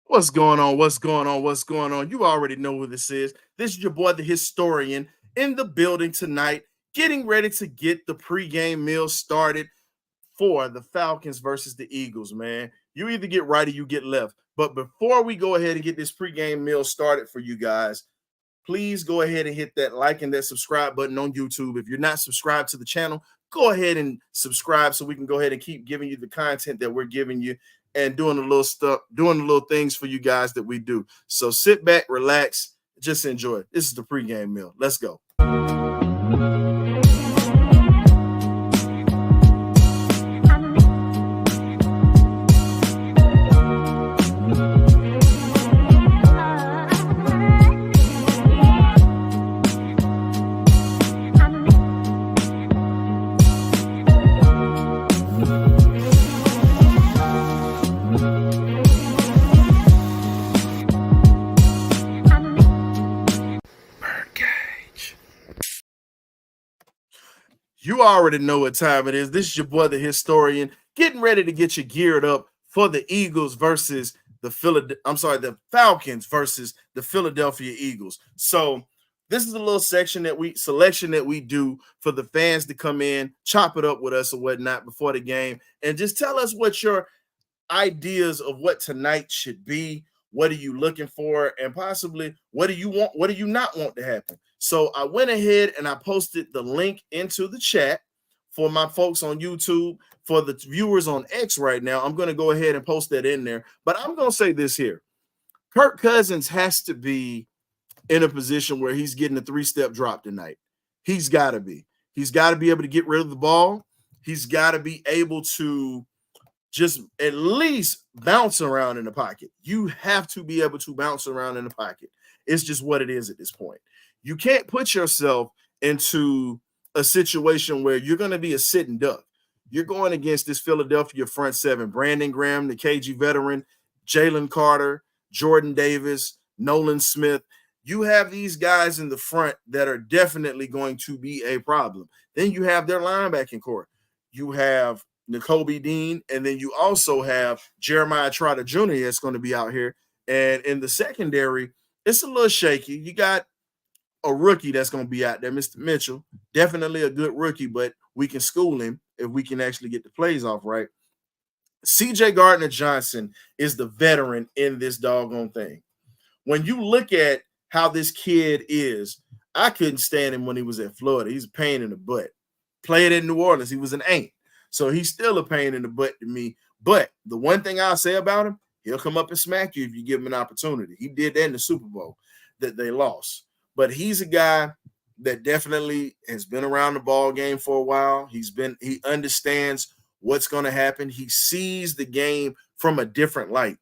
What's going on? What's going on? What's going on? You already know who this is. This is your boy, the historian, in the building tonight, getting ready to get the pregame meal started for the Falcons versus the Eagles, man. You either get right or you get left. But before we go ahead and get this pregame meal started for you guys, please go ahead and hit that like and that subscribe button on YouTube. If you're not subscribed to the channel, go ahead and subscribe so we can go ahead and keep giving you the content that we're giving you and doing the little stuff, doing the little things for you guys that we do. So sit back, relax, just enjoy it. This is the pregame meal. Let's go. You already know what time it is. This is your boy, the historian, getting ready to get you geared up for the Eagles versus the Falcons versus the Philadelphia Eagles. So this is a little selection that we do for the fans to come in, chop it up with us or whatnot before the game, and just tell us what your ideas of what tonight should be. What are you looking for? And possibly what do you want? What do you not want to happen? So I went ahead and I posted the link into the chat for my folks on YouTube. For the viewers on X right now, I'm going to go ahead and post that in there. But I'm going to say this here. Kirk Cousins has to be in a position where he's getting a 3-step drop tonight. He's got to be. He's got to be able to get rid of the ball. He's got to be able to just at least bounce around in the pocket. You have to be able to bounce around in the pocket. It's just what it is at this point. You can't put yourself into a situation where you're going to be a sitting duck. You're going against this Philadelphia front seven: Brandon Graham, the KG veteran, Jalen Carter, Jordan Davis, Nolan Smith. You have these guys in the front that are definitely going to be a problem. Then you have their linebacking core. You have N'Kobe Dean, and then you also have Jeremiah Trotter Jr. that's going to be out here. And in the secondary, it's a little shaky. You got a rookie that's going to be out there, Mr. Mitchell. Definitely a good rookie, but we can school him if we can actually get the plays off right. CJ Gardner-Johnson is the veteran in this doggone thing. When you look at how this kid is, I couldn't stand him when he was at Florida. He's a pain in the butt. Played in New Orleans. He was an ain't. So he's still a pain in the butt to me. But the one thing I'll say about him, he'll come up and smack you if you give him an opportunity. He did that in the Super Bowl that they lost. But he's a guy that definitely has been around the ball game for a while. He understands what's going to happen. He sees the game from a different light.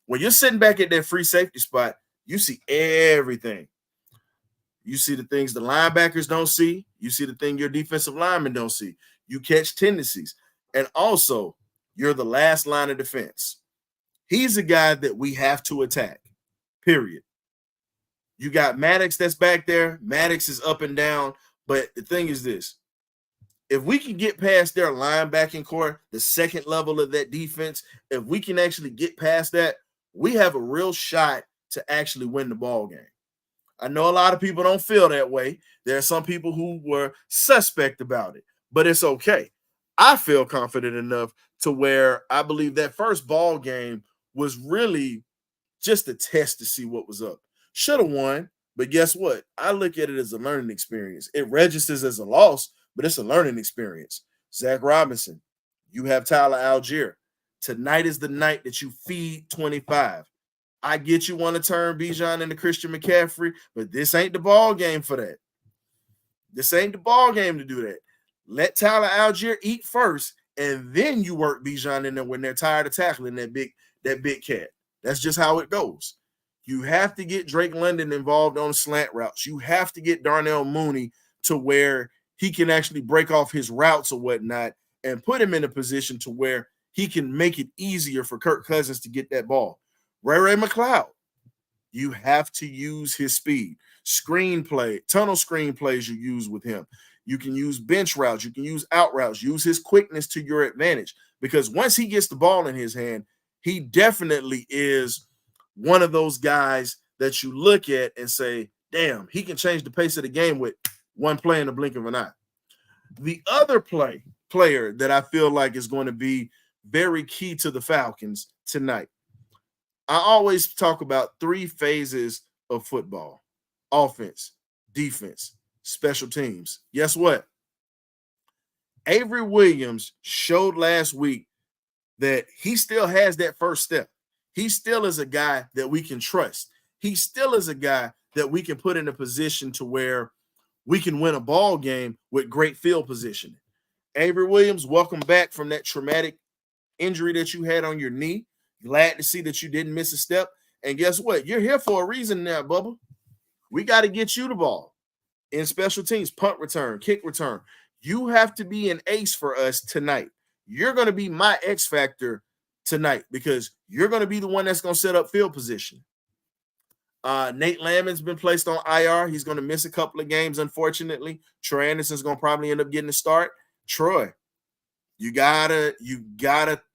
When you're sitting back at that free safety spot, you see everything. You see the things the linebackers don't see. You see the thing your defensive linemen don't see. You catch tendencies. And also, you're the last line of defense. He's a guy that we have to attack, period. You got Maddox that's back there. Maddox is up and down. But the thing is this. If we can get past their linebacking core, the second level of that defense, if we can actually get past that, we have a real shot to actually win the ball game. I know a lot of people don't feel that way. There are some people who were suspect about it, but it's okay. I feel confident enough to where I believe that first ball game was really just a test to see what was up. Should have won, but guess what? I look at it as a learning experience. It registers as a loss, but it's a learning experience. Zach Robinson, you have Tyler Algier. Tonight is the night that you feed 25. I get you want to turn Bijan into Christian McCaffrey, but this ain't the ball game for that. This ain't the ball game to do that. Let Tyler Algier eat first, and then you work Bijan in there when they're tired of tackling that big cat. That's just how it goes. You have to get Drake London involved on slant routes. You have to get Darnell Mooney to where he can actually break off his routes or whatnot and put him in a position to where he can make it easier for Kirk Cousins to get that ball. Ray McLeod, you have to use his speed. Tunnel screenplays you use with him. You can use bench routes. You can use out routes. Use his quickness to your advantage. Because once he gets the ball in his hand, he definitely is one of those guys that you look at and say, damn, he can change the pace of the game with one play in the blink of an eye. The other player that I feel like is going to be very key to the Falcons tonight. I always talk about 3 phases of football: offense, defense, special teams. Guess what? Avery Williams showed last week that he still has that first step. He still is a guy that we can trust. He still is a guy that we can put in a position to where we can win a ball game with great field positioning. Avery Williams, welcome back from that traumatic injury that you had on your knee. Glad to see that you didn't miss a step. And guess what? You're here for a reason now, Bubba. We got to get you the ball in special teams, punt return, kick return. You have to be an ace for us tonight. You're going to be my X factor tonight because you're going to be the one that's going to set up field position. Nate Landman's been placed on IR. He's going to miss a couple of games, unfortunately. Troy Anderson's going to probably end up getting a start. Troy, you gotta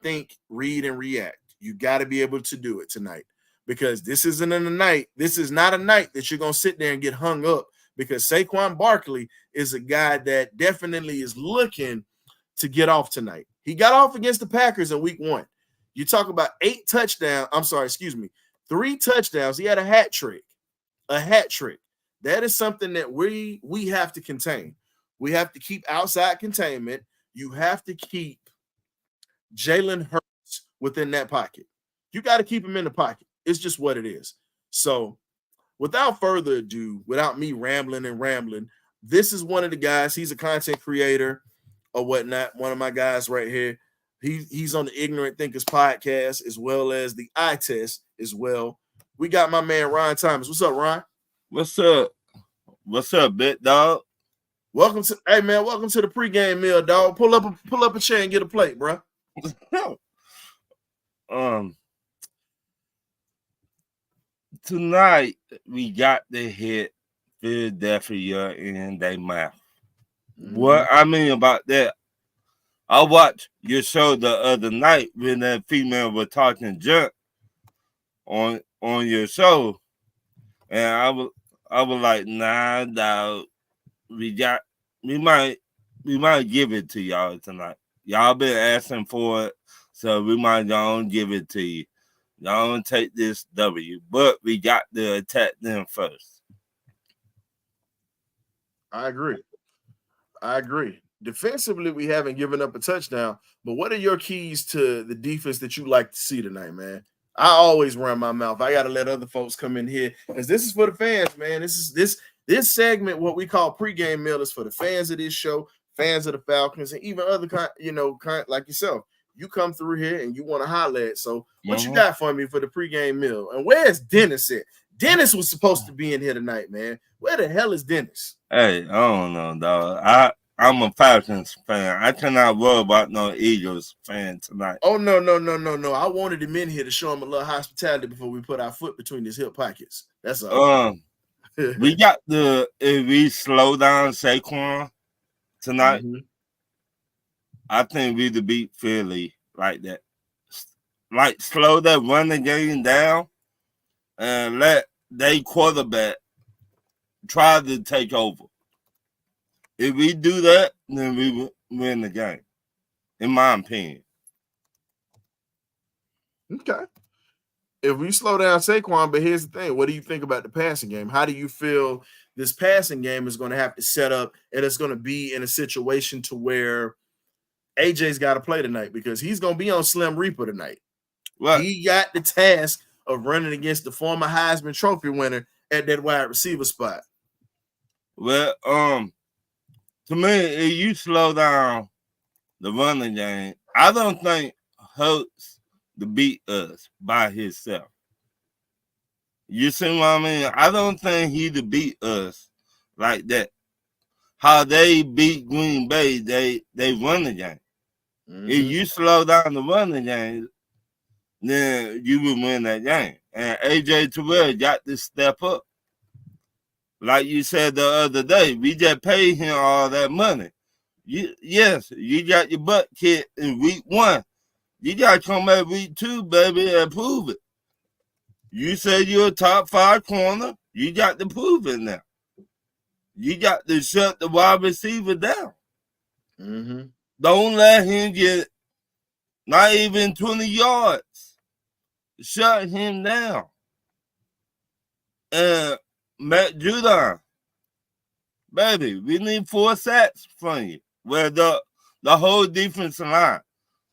think, read, and react. You got to be able to do it tonight because this isn't a night. This is not a night that you're going to sit there and get hung up because Saquon Barkley is a guy that definitely is looking to get off tonight. He got off against the Packers in week 1. You talk about 3 touchdowns. He had a hat trick. That is something that we have to contain. We have to keep outside containment. You have to keep Jalen Hurts within that pocket. You got to keep him in the pocket. It's just what it is. So without further ado, without me rambling, this is one of the guys. He's a content creator or whatnot. One of my guys right here. He's on the Ignorant Thinkers podcast as well as the Eye Test as well. We got my man Ron Thomas. What's up, Ron? What's up? What's up, big dog? Welcome to the pregame meal, dog. Pull up a chair and get a plate, bro. Tonight we got to hit Philadelphia in their mouth. Mm-hmm. What I mean about that, I watched your show the other night when that female was talking junk on your show, and I was like, nah, dog. We might give it to y'all tonight. Y'all been asking for it, so we might don't give it to you. Y'all don't take this W, but we got to attack them first. I agree. Defensively, we haven't given up a touchdown, but what are your keys to the defense that you like to see tonight, man? I always run my mouth. I got to let other folks come in here because this is for the fans, man. This segment, what we call pregame meal, is for the fans of this show, fans of the Falcons, and even other kind like yourself. You come through here and you want to holler at. So what you got for me for the pregame meal? And where's Dennis at? Dennis was supposed to be in here tonight, man. Where the hell is Dennis? Hey, I don't know, dog. I'm a Falcons fan. I cannot worry about no Eagles fan tonight. Oh, no. I wanted him in here to show him a little hospitality before we put our foot between his hip pockets. That's all. We got if we slow down Saquon tonight, I think we'd beat Philly like that. Like slow that running game down and let their quarterback try to take over. If we do that, then we win the game, in my opinion. Okay. If we slow down Saquon, but here's the thing. What do you think about the passing game? How do you feel this passing game is going to have to set up and it's going to be in a situation to where AJ's got to play tonight because he's going to be on Slim Reaper tonight. Right. He got the task of running against the former Heisman Trophy winner at that wide receiver spot. Well, to me, if you slow down the running game, I don't think Hurts to beat us by himself. You see what I mean? I don't think he to beat us like that. How they beat Green Bay, they run the game. Mm-hmm. If you slow down the running game, then you will win that game. And AJ Terrell got to step up. Like you said the other day, we just paid him all that money. Yes, you got your butt kicked in week 1. You got to come back week 2, baby, and prove it. You say you're a top 5 corner. You got to prove it now. You got to shut the wide receiver down. Mm-hmm. Don't let him get not even 20 yards. Shut him down. And Matt Judon, baby, we need 4 sacks from you. Where the whole defensive line,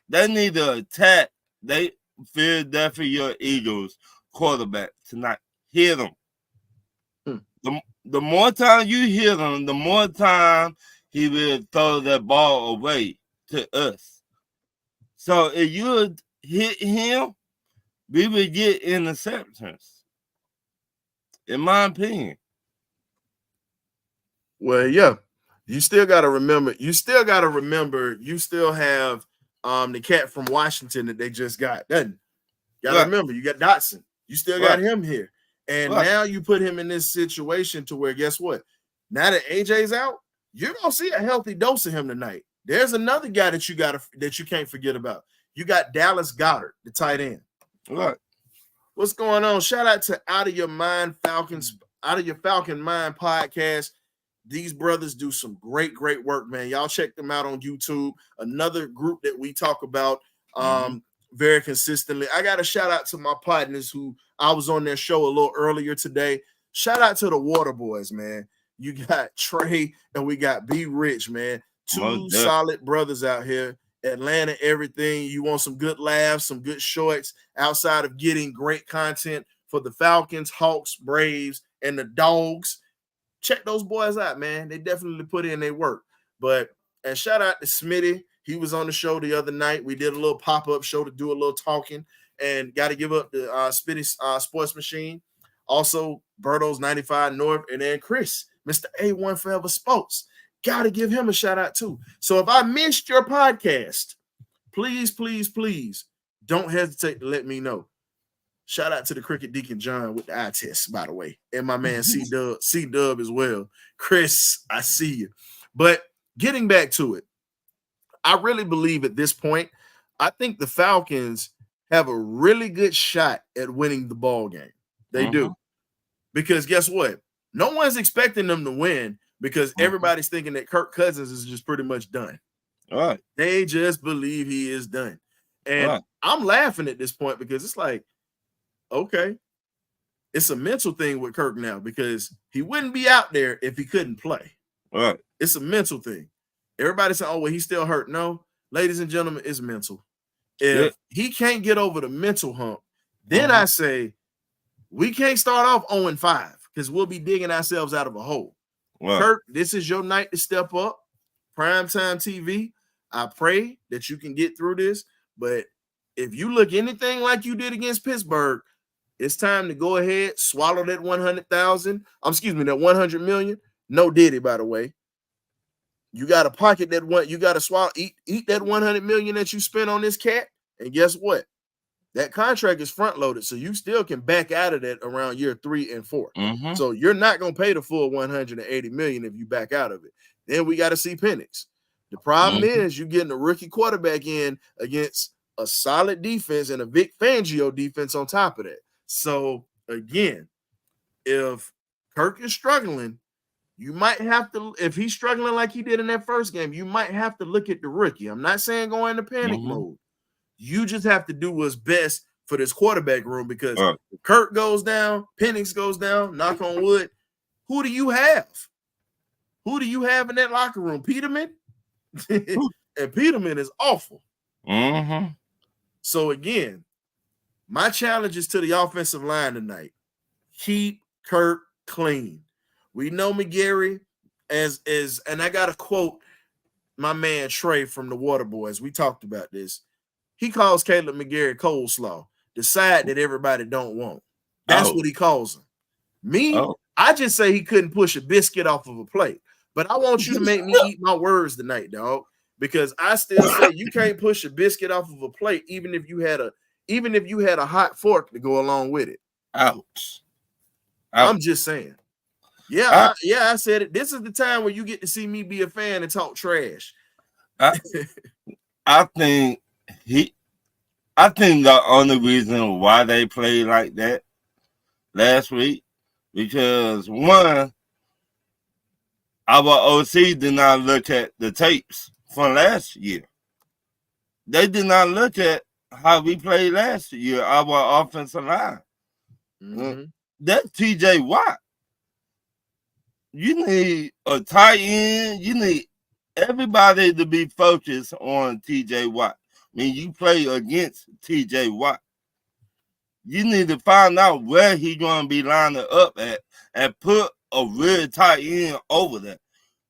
they need to attack they Philadelphia Eagles quarterback tonight. Hit them. The more time you hit him, the more time he will throw that ball away to us. So if you hit him, we will get interceptions. In my opinion. Well, yeah. You still got to remember. You still have the cat from Washington that they just got. Got to remember, you got Dotson. You still got him here. And now you put him in this situation to where, guess what? Now that AJ's out, you're gonna see a healthy dose of him tonight. There's another guy that you can't forget about. You got Dallas Goedert, the tight end. Right. What's going on? Shout out to Out of Your Mind Falcons, Out of Your Falcon Mind podcast. These brothers do some great work, man. Y'all check them out on YouTube. Another group that we talk about very consistently. I got a shout out to my partners who I was on their show a little earlier today. Shout out to the Water Boys, man. You got Trey and we got B Rich, man. Two solid brothers out here. Atlanta, everything. You want some good laughs, some good shorts outside of getting great content for the Falcons, Hawks, Braves, and the Dogs. Check those boys out, man. They definitely put in their work. And shout out to Smitty. He was on the show the other night. We did a little pop-up show to do a little talking, and got to give up the Smitty Sports Machine. Also, Berto's 95 North, and then Chris, Mr. A1 Forever Sports. Got to give him a shout out too. So if I missed your podcast, please don't hesitate to let me know. Shout out to the Cricket Deacon John with the eye test, by the way, and my man C-Dub as well. Chris, I see you. But getting back to it, I really believe at this point, I think the Falcons have a really good shot at winning the ball game. They do. Because guess what? No one's expecting them to win because everybody's thinking that Kirk Cousins is just pretty much done. All right. They just believe he is done. And I'm laughing at this point because it's like, okay, it's a mental thing with Kirk now because he wouldn't be out there if he couldn't play. All right. It's a mental thing. Everybody saying, oh, well, he's still hurt. No, ladies and gentlemen, it's mental. If he can't get over the mental hump, then I say we can't start off 0-5 because we'll be digging ourselves out of a hole. Wow. Kirk, this is your night to step up. Primetime TV. I pray that you can get through this. But if you look anything like you did against Pittsburgh, it's time to go ahead, swallow that 100 million. No Diddy, by the way. You got to pocket that one. You got to swallow, eat that 100 million that you spent on this cat. And guess what? That contract is front loaded, so you still can back out of that around year 3 and 4. So you're not going to pay the full 180 million if you back out of it. Then we got to see Penix. The problem is you're getting a rookie quarterback in against a solid defense and a Vic Fangio defense on top of that. So again, if Kirk is struggling, you might have to, if he's struggling like he did in that first game, you might have to look at the rookie. I'm not saying go into panic mode. You just have to do what's best for this quarterback room because if Kirk goes down, Penix goes down, knock on wood, who do you have? Who do you have in that locker room? Peterman? And Peterman is awful. So again, my challenge is to the offensive line tonight. Keep Kirk clean. We know McGarry as and I got to quote my man Trey from the Water Boys. We talked about this. He calls Caleb McGarry coleslaw, the side that everybody don't want. That's what he calls him. Me, I just say he couldn't push a biscuit off of a plate. But I want you to make me eat my words tonight, dog, because I still say you can't push a biscuit off of a plate, even if you had a hot fork to go along with it. Ouch. I'm just saying. Yeah, I said it. This is the time where you get to see me be a fan and talk trash. I think the only reason why they play like that last week because one, our OC did not look at the tapes from last year. They did not look at how we played last year, our offensive line. Mm-hmm. That's TJ Watt. You need a tight end. You need everybody to be focused on TJ Watt. When you play against TJ Watt, you need to find out where he's going to be lining up at and put a real tight end over there.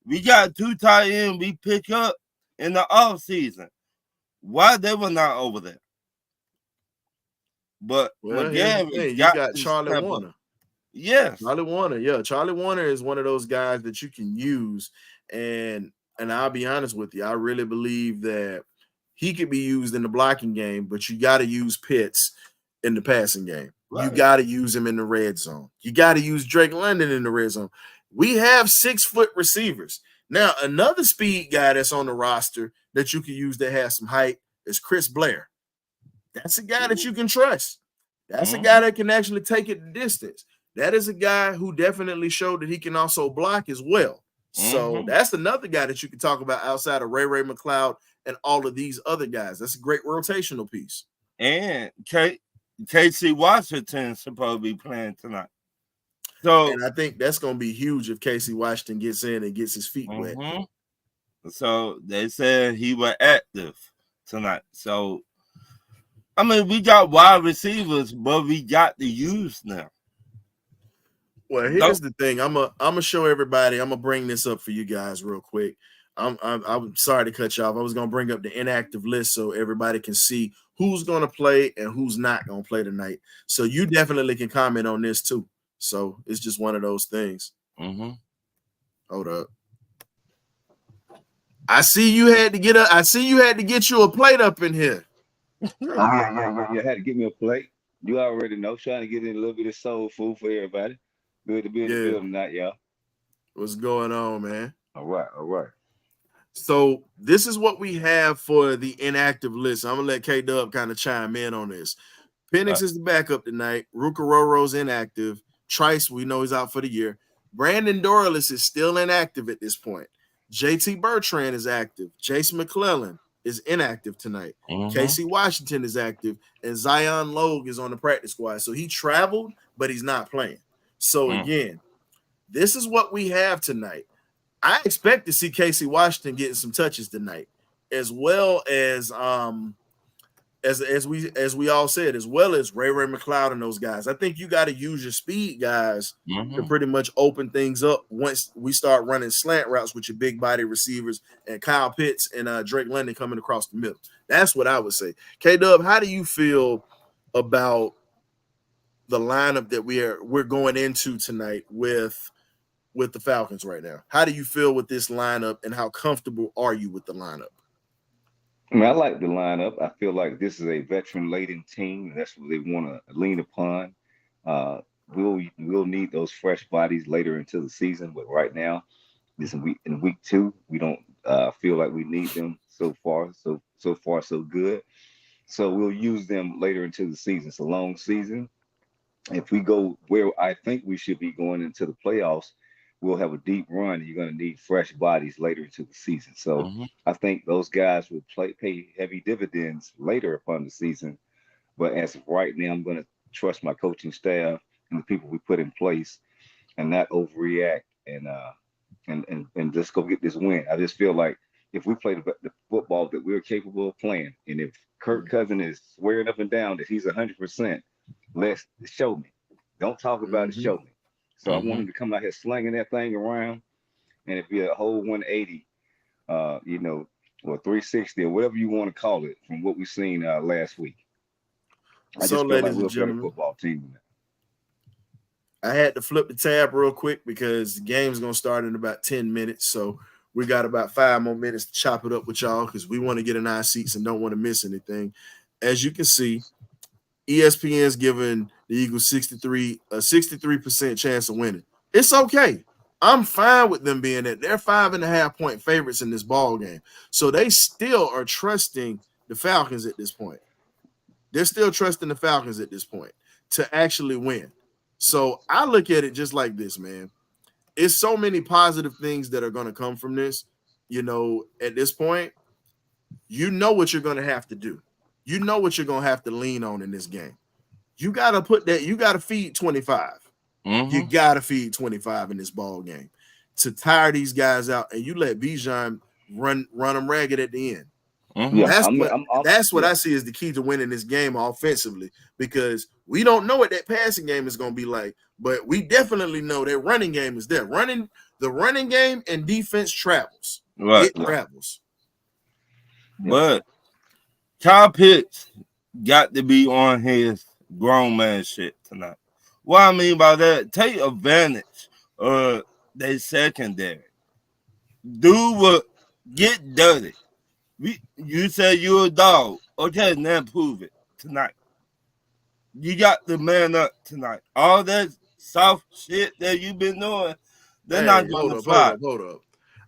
We got 2 tight ends we pick up in the off season. Why they were not over there? But Well, here's the McGarry thing: you got got to Charlie step up. Warner. Yes. Charlie Warner, yeah, Charlie Warner is one of those guys that you can use, and I'll be honest with you, I really believe that he could be used in the blocking game, but you got to use Pitts in the passing game. You Right. got to use him in the red zone. You got to use Drake London in the red zone. We have 6-foot receivers. Now, another speed guy that's on the roster that you can use that has some height is Chris Blair. That's a guy that you can trust. That's a guy that can actually take it the distance. That is a guy who definitely showed that he can also block as well. So that's another guy that you can talk about outside of Ray McLeod and all of these other guys. That's a great rotational piece. And Casey Washington's supposed to be playing tonight. So, and I think that's going to be huge if Casey Washington gets in and gets his feet wet. So they said he was active tonight. So, I mean, we got wide receivers, but we got to use them. Well, here's the thing. I'm gonna show everybody. I'm gonna bring this up for you guys real quick. I'm sorry to cut you off. I was gonna bring up the inactive list so everybody can see who's gonna play and who's not gonna play tonight. So you definitely can comment on this too. So it's just one of those things. Hold up. I see you had to get you a plate up in here. You had to get me a plate. You already know. Trying to get in a little bit of soul food for everybody. Good to be in the building tonight, y'all. What's going on, man? All right. So this is what we have for the inactive list. I'm gonna let K-Dub kind of chime in on this. Penix is the backup tonight. Rukaroro's inactive. Trice, we know he's out for the year. Brandon Dorlus is still inactive at this point. JT Bertrand is active. Jason McClellan is inactive tonight. Casey Washington is active, and Zion Logue is on the practice squad. So he traveled, but he's not playing. So again, this is what we have tonight. I expect to see Casey Washington getting some touches tonight, as well as we all said, as well as Ray McLeod and those guys. I think you got to use your speed guys to pretty much open things up once we start running slant routes with your big body receivers and Kyle Pitts and Drake London coming across the middle. That's what I would say. K-Dub, how do you feel about the lineup that we're going into tonight with the Falcons right now? How do you feel with this lineup, and how comfortable are you with the lineup? I mean, I like the lineup. I feel like this is a veteran-laden team. That's what they want to lean upon. We'll need those fresh bodies later into the season, but right now, this in week 2, we don't feel like we need them so far. So far, so good. So we'll use them later into the season. It's a long season. If we go where I think we should be going into the playoffs, we'll have a deep run. You're going to need fresh bodies later into the season. So I think those guys will pay heavy dividends later upon the season. But as of right now, I'm going to trust my coaching staff and the people we put in place, and not overreact and just go get this win. I just feel like if we play the football that we're capable of playing, and if Kirk Cousins is swearing up and down that he's 100%, let's show me. Don't talk about it, show me. So I want him to come out here slinging that thing around, and it be a whole 180, or 360 or whatever you want to call it from what we've seen last week. I just feel like we're a better football team. I had to flip the tab real quick because the game's going to start in about 10 minutes. So we got about 5 more minutes to chop it up with y'all because we want to get in our seats and don't want to miss anything. As you can see, ESPN's giving the Eagles a 63% chance of winning. It's okay. I'm fine with them being that. They're 5.5-point favorites in this ball game. So they still are trusting the Falcons at this point. They're still trusting the Falcons at this point to actually win. So I look at it just like this, man. It's so many positive things that are going to come from this. At this point, you know what you're going to have to do. You know what you're going to have to lean on in this game. You got to feed 25. You got to feed 25 in this ball game to tire these guys out, and you let Bijan run them ragged at the end. That's what I see as the key to winning this game offensively, because we don't know what that passing game is going to be like, but we definitely know that running game is there. The running game and defense travels. Right. It travels. But Kyle Pitts got to be on his grown man shit tonight. What I mean by that, take advantage of their secondary. Get dirty. You say you're a dog. Okay, now prove it tonight. You got the man up tonight. All that soft shit that you've been doing, they're not going to fly. Hold up.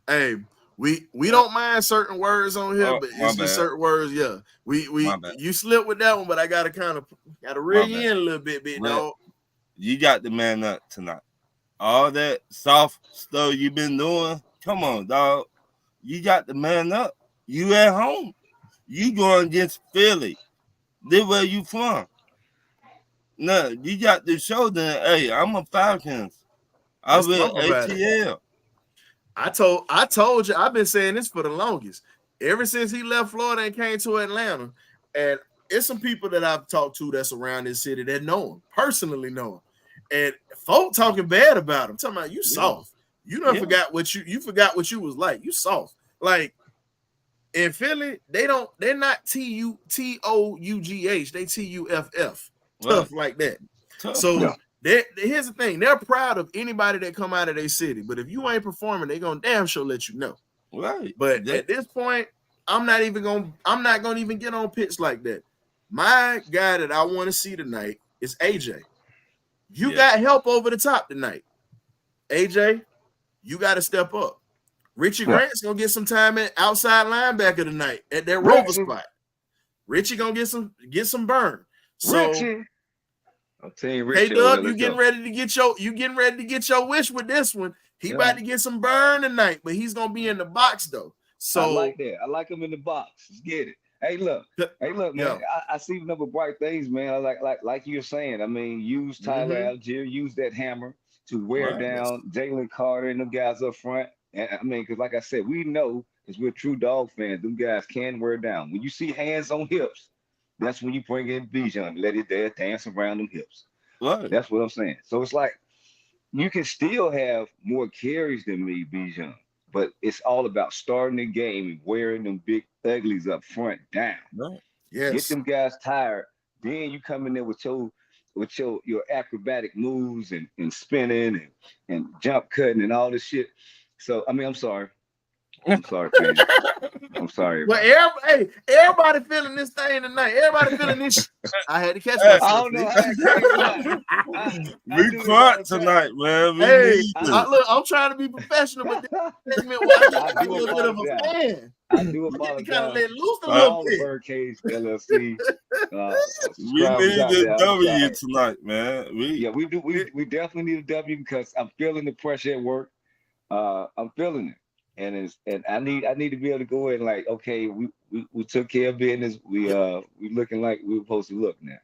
Hey, we don't mind certain words on here, but it's just certain words. Yeah, you slip with that one, but I gotta reel you in a little bit, big dog. You got the man up tonight. All that soft stuff you've been doing, come on, dog. You got the man up. You at home. You going against Philly. This where you from. No, you got to show them, hey, I'm a Falcons. I will ATL. I told you, I've been saying this for the longest. Ever since he left Florida and came to Atlanta, and it's some people that I've talked to that's around this city that know him, personally know him. And folk talking bad about him, talking about you soft. You done forgot what you forgot what you was like. You soft. Like in Philly, they're not TOUGH, they TUFF. Tough like that. So here's the thing: they're proud of anybody that come out of their city. But if you ain't performing, they gonna damn sure let you know. Right. But at this point, I'm not gonna even get on pitch like that. My guy that I want to see tonight is AJ. You got help over the top tonight. AJ, you got to step up. Richie Grant's gonna get some time at outside linebacker tonight at that rover spot. Richie gonna get some burn. So Richie. I'm telling you, Richie. Hey Doug, you getting ready to get your wish with this one. He about to get some burn tonight, but he's gonna be in the box though. So I like that. I like him in the box. Let's get it. Hey, look, man. I see number bright things, man. I like you're saying. I mean, use Tyler Algier, use that hammer to wear down Jalen Carter and them guys up front. And I mean, because like I said, we know because we're true dog fans, them guys can wear down. When you see hands on hips, that's when you bring in Bijan, let it there dance around them hips. Right. That's what I'm saying. So it's like you can still have more carries than me, Bijan. But it's all about starting the game and wearing them big uglies up front down. Right. Yes. Get them guys tired. Then you come in there with your acrobatic moves and spinning and jump cutting and all this shit. So I mean, I'm sorry. I'm sorry, man. I'm sorry. Well, everybody feeling this thing tonight. Everybody feeling this. I had to catch myself. I don't know. We caught tonight, man. Look, I'm trying to be professional, but this meant I do a little bit of a fan. I do apologize. Kind of let loose a little bit. Birdcage LLC. We need a W tonight, man. We do. We definitely need a W because I'm feeling the pressure at work. I'm feeling it. And I need to be able to go in like, okay, we took care of business. We looking like we were supposed to look now.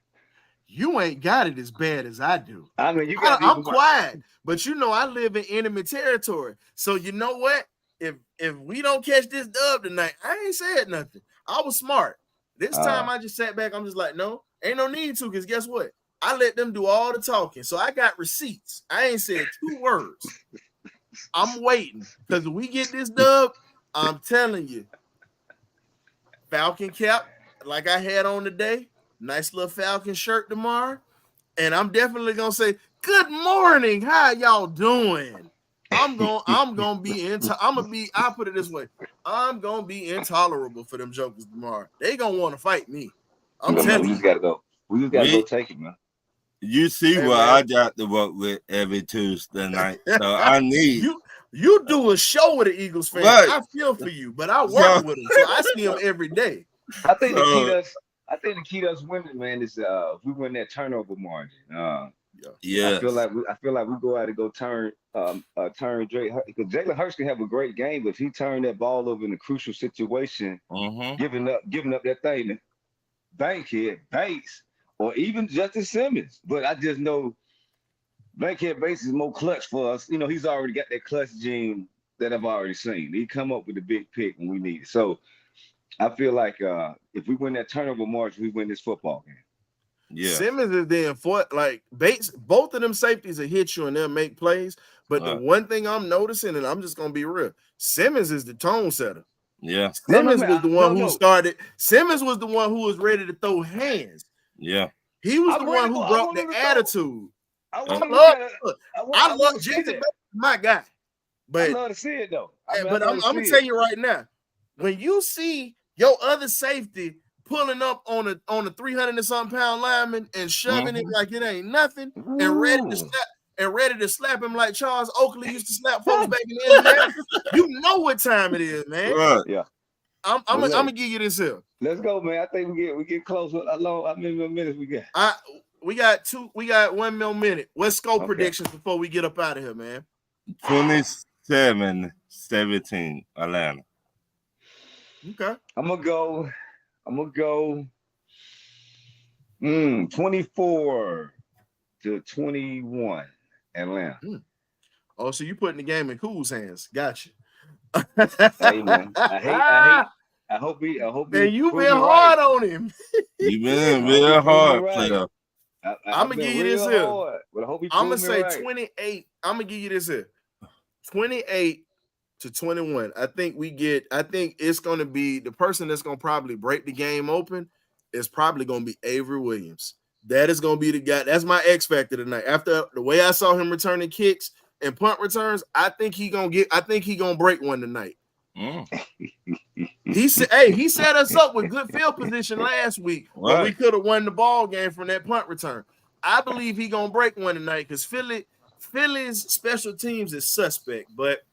You ain't got it as bad as I do. I mean, I'm quiet, but I live in enemy territory. So you know what? If we don't catch this dub tonight, I ain't said nothing. I was smart. This time I just sat back. I'm just like, no, ain't no need to, because guess what? I let them do all the talking. So I got receipts. I ain't said 2 words. I'm waiting because if we get this dub, I'm telling you, Falcon cap like I had on today, nice little Falcon shirt tomorrow, and I'm definitely gonna say good morning. How y'all doing? I'll put it this way, I'm gonna be intolerable for them jokers tomorrow. They gonna want to fight me. I'm telling you, we just gotta go. We just gotta go take it, man. You see what I got to work with every Tuesday night, so I need you do a show with the Eagles fans. Right. I feel for you, but I work with them, so I see them every day. I think the key to us winning, man, is if we win that turnover margin. Yeah. I feel like we go out and go turn Drake, because Jalen Hurts can have a great game, but if he turned that ball over in a crucial situation, giving up that thing to Bankhead, Bates, or even Justin Simmons. But I just know Bankhead Bates is more clutch for us. You know, he's already got that clutch gene that I've already seen. He come up with a big pick when we need it. So I feel like if we win that turnover margin, we win this football game. Yeah. Simmons is then for like Bates, both of them safeties will hit you and they'll make plays. But the one thing I'm noticing, and I'm just gonna be real, Simmons is the tone setter. Yeah. Simmons was the one who started. Simmons was the one who was ready to throw hands. Yeah. He was the one who brought the attitude. I love Jason Bates, my guy. But I love to see it though. I'm gonna tell you right now, when you see your other safety pulling up on a 300 and something pound lineman and shoving it like it ain't nothing, and ready to slap him like Charles Oakley used to slap folks back in Indiana, you know what time it is, man. Right. Yeah. I'm gonna give you this here. Let's go, man. I think we get close. How many more minutes we got? We got 1 more minute. What's score predictions before we get up out of here, man? 27-17 Atlanta. Okay. I'm gonna go 24-21 Atlanta. Oh, so you putting the game in Cool's hands. Gotcha. Hey man, I hope he man, you been hard on him. You been real hard, player. I'm gonna give you this here. I'm gonna say 28. I'm gonna give you this here. 28-21. I think it's gonna be the person that's gonna probably break the game open is probably gonna be Avery Williams. That is gonna be the guy. That's my X factor tonight. After the way I saw him returning kicks and punt returns, I think he gonna break one tonight. He set us up with good field position last week when we could have won the ball game from that punt return. I believe he gonna break one tonight because Philly's special teams is suspect. But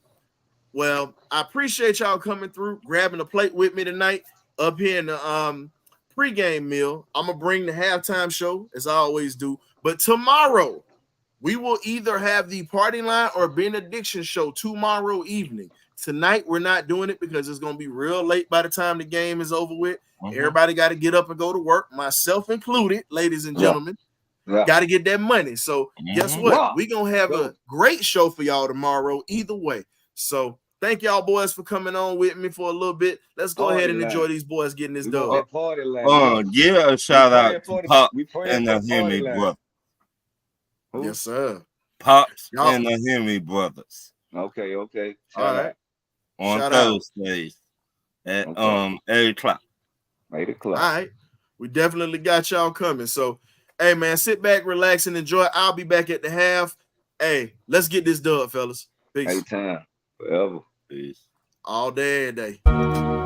well, I appreciate y'all coming through, grabbing a plate with me tonight up here in the pregame meal. I'm gonna bring the halftime show as I always do. But tomorrow we will either have the party line or benediction show tomorrow evening. Tonight, we're not doing it because it's going to be real late by the time the game is over with. Everybody got to get up and go to work, myself included, ladies and gentlemen. Got to get that money. So guess what? We're going to have a great show for y'all tomorrow either way. So thank y'all boys for coming on with me for a little bit. Let's go ahead and enjoy these boys getting this done. Give a shout out to Pop and the Henry brothers. Yes, sir. Pops and the Henry brothers. Okay. All right. On Thursdays at 8 o'clock. 8 o'clock. All right. We definitely got y'all coming. So, hey, man, sit back, relax, and enjoy. I'll be back at the half. Hey, let's get this done, fellas. Peace. Anytime. Forever. Peace. All day, every day.